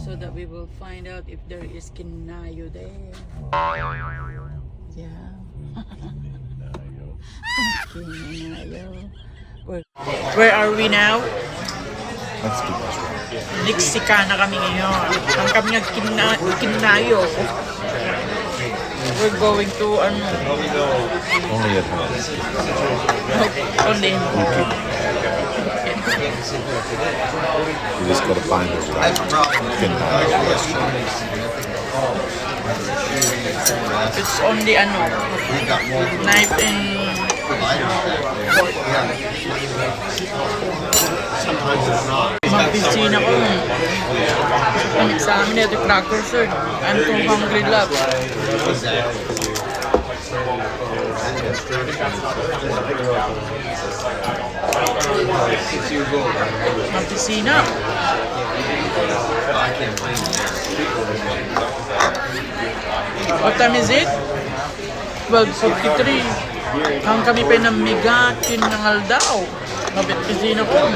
so that we will find out if there is kinayo there. Yeah. Kinayo. Where are we now? Let's keep this one. Mexicana kami ngayon. Ang kami kinayo. We're going to Only at home. Only. You just gotta find the right restaurant. It's only knife and fork. Mag-piscina ko. Pamit sa amin ito cracker, sir. I'm too hungry, love. Mag-piscina. What time is it? 12:43. Ang kami pa namiga, kinangal daw. Mabit-piscina ko.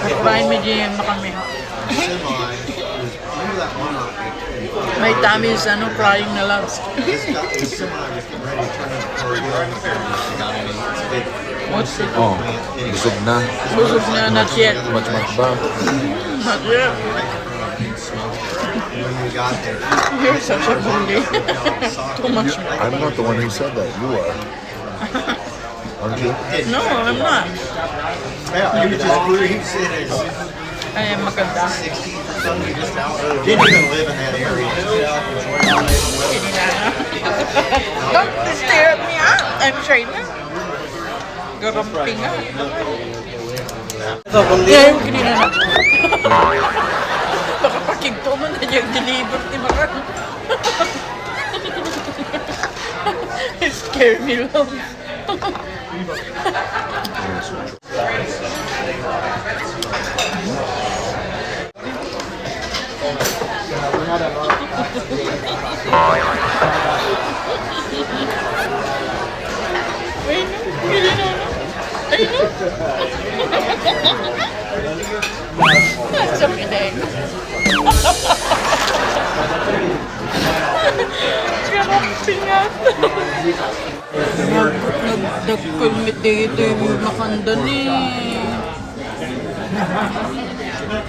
Kapain medyo na kami. My tummy is crying na loves. Oh, busog na. Busog na, not yet. Much ba? Not yet. You're such a bully. Too much. I'm not the one who said that. You are. Aren't you? No, I'm not. I am maganda. Didn't even live in that area. Don't stare at me. I'm China. Garampi nga. Yeah, yung kinina na. Baka pakigto man na yung deliver ni Maran. It scared me lang. That's okay. Pingat. Nag-permit dito yung makanda ni.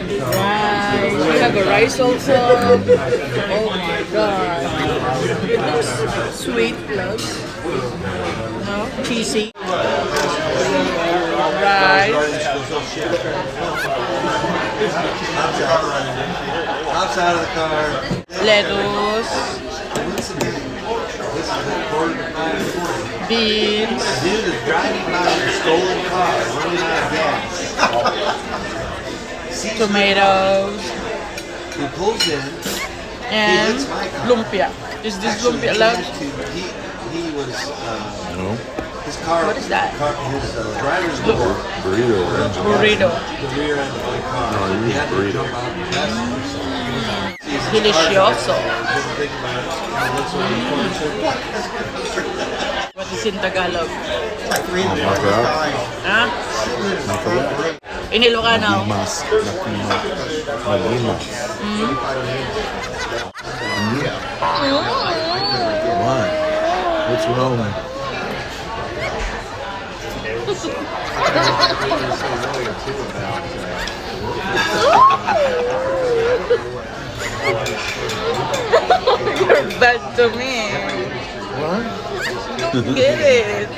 Rice. We have a rice also. Oh my god. It looks sweet plus. No? Cheesy. Rice. Outside of the car. Lettuce. Beans. Dude is driving by in a stolen car, running out of gas. Tomatoes. He pulls in. And lumpia. Is this lumpia, love? He was. No. His car. What is that? His driver's door. Burrito. Burrito. The rear end of the car. No, you He had to burrito. jump out the passenger side. Delicioso. Didn't think about it. Looks like he's going to. What is in Tagalog? Masarap. Ha? Masarap. In Ilocano. Mas. Malimas. Why? What's wrong? You're bad to me. What? Don't get it.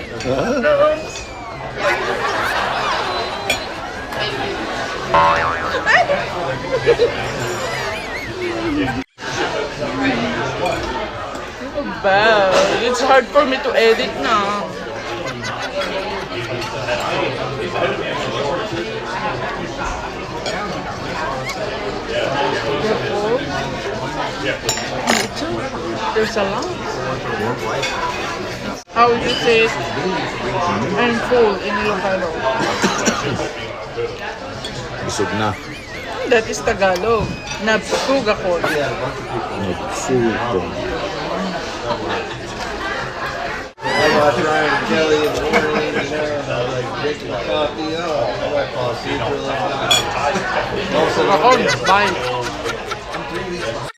Bad. It's hard for me to edit now. There's a lot. How would you say it? I'm full in Ilocano. Busog na. That is Tagalog. Nabsug ako. Nagsugo. watch Ryan and Kelly in the morning, you know, and I was like drinking coffee. Oh, I might fall asleep for a little while. All of a sudden, Ako, one day, buying